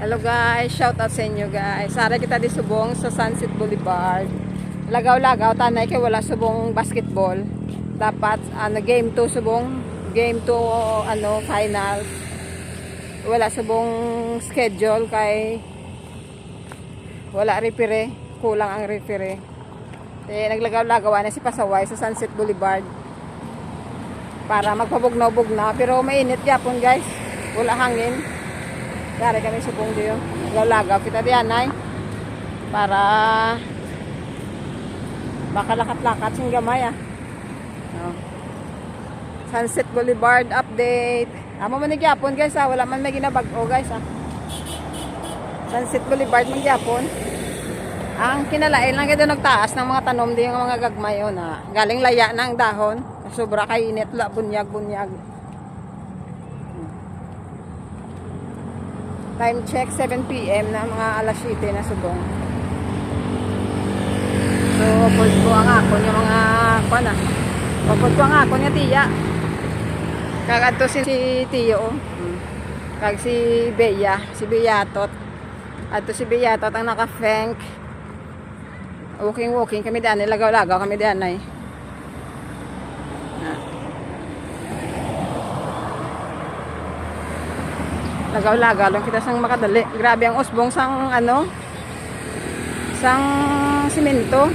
Hello guys, shout out sa inyo guys. Sara kita di subong sa Sunset Boulevard. Lagaw-lagaw tanay kay wala subong basketball. Dapat game 2 subong, game 2 final. Wala subong schedule kay wala referee, kulang ang referee. Naglagaw-lagaw na si Pasaway sa Sunset Boulevard para magpabugnaw-bugnaw pero mainit gyapon guys. Wala hangin. Dari kami subong diyo. Lagaw kita diyan ay para makalakat-lakat sing gamay Sunset Boulevard update. Amo man gyapon guys wala man may ginabag-o guys Sunset Boulevard man gyapon. Ang kinalain lang kaya nagtaas ng mga tanom di yung mga gagmay galing laya na ang dahon. Sobra kay init la bunyag. Time check 7 PM na mga alas 7 na subong. So, pwede ko ang ako yung mga pwede ko ang ako niya tiya. Kagad to si Tiyo. Kag si Bea, si Beatot. At to si Beatot ang naka-fank. Walking kami daan, lagaw-lagaw kami daan ay. Lagaw-lagaw lang kita sang makadali. Grabe ang usbong sang sang simento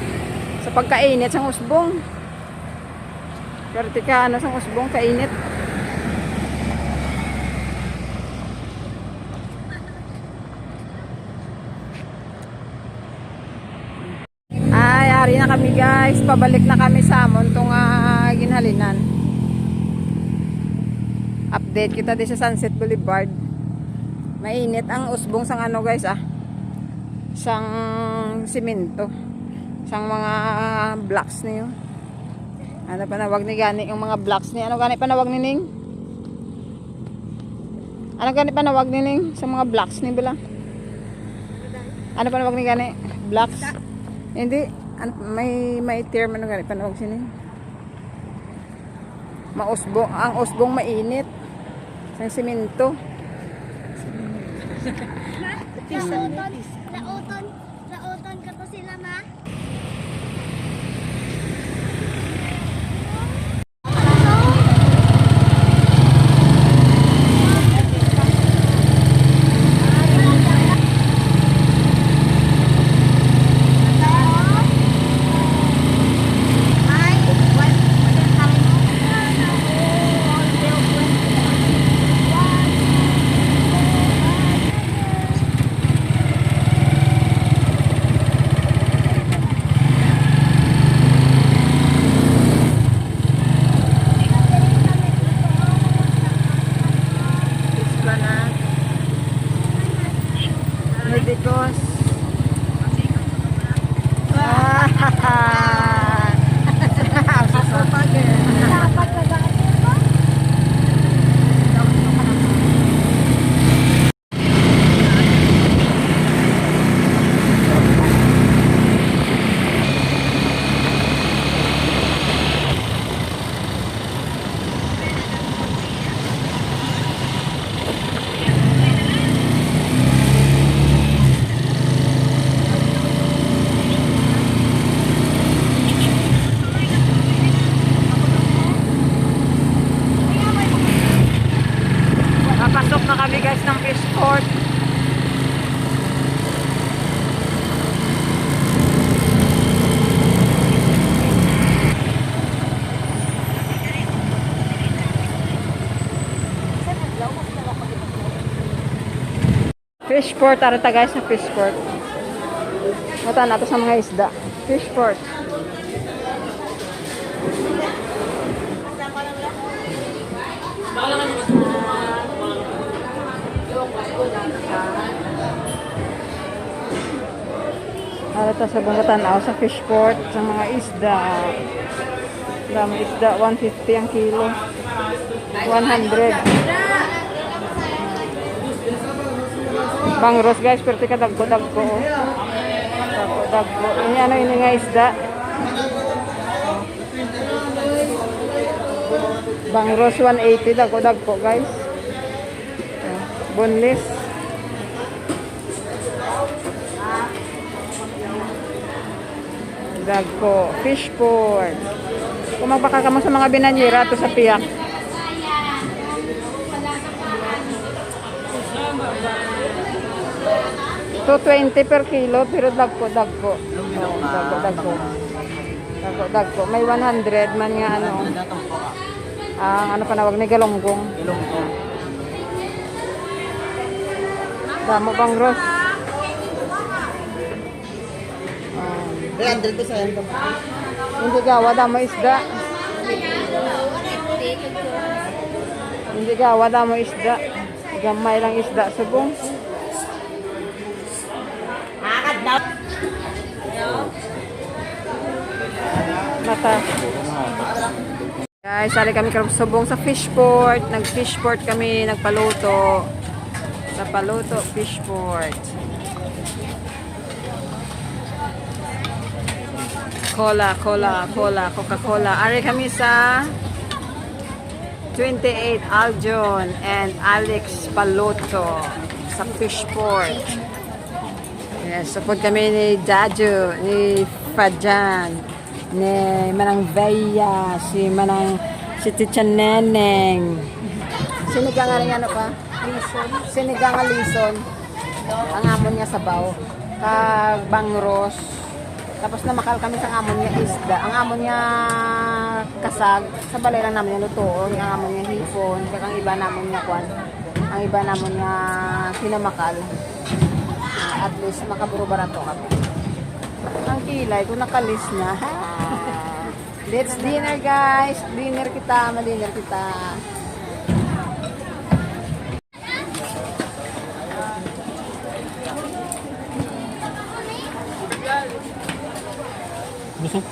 sa pagkainit sang usbong. Vertika sang usbong kainit. Ay, ari na kami guys. Pabalik na kami sa amon tong ginhalinan. Update kita di sa Sunset Boulevard. Mainit ang usbong sang guys sang simento sang mga blocks niyo. Ano panawag ni gani yung mga blocks ni gani panawag ni Ning? Ano gani panawag ni Ning sa mga blocks ni bila? Ano panawag ni gani? Blocks? Hindi may term gani panawag sini. Mausbong ang usbong mainit sang simento. Lauton ka to sila ma. Because papasok na kami guys ng fish port. Fish port, arata guys na fish port. Mata nato sa mga isda. Fish port. Arata sa bangatan sa fish port sa mga isda. Dami isda 150 ang kilo. 100. Bangros guys, pero tika dagko. Dagko. Ini nga isda. Bangros 180 dagko guys. Boneless. Dagko, Fishport. Kung magbaka ka mo sa mga binanyera, ito sa piyak. $2.20 per kilo, pero dagko. Dagko. May 100 man nga ano. Ano pa nawag ni galonggong. Damo bang Ros? 300 pesos yan. Hindi gawa damo isda. Hindi gawa damo isda. Gamay lang isda subong. Mata. Guys, sali kami subong sa Fishport. Nag-fishport kami, nagpaluto. Sa Paluto Fishport. Coca-Cola. Ari kami sa 28 Aljon and Alex Paluto sa Fishport. Yes, support kami ni Jaju, ni Fajan, ni Manang Veya, si Ticha Neneng. Sinigang nga rin ano pa? Sinigang nga lison. Ang amon niya sabaw. Kag bangros. Tapos namakal kami sa amon niya isda. Ang amon niya kasag. Sa balay lang namin niya lutoon. Ang amon niya hipon. Kag ang iba namin niya kwan. Ang iba namin niya pinamakal. At least makaburo barato kami. Ang kilay kung nakalis na. Let's dinner guys. Dinner kita. Madinner kita. Busog.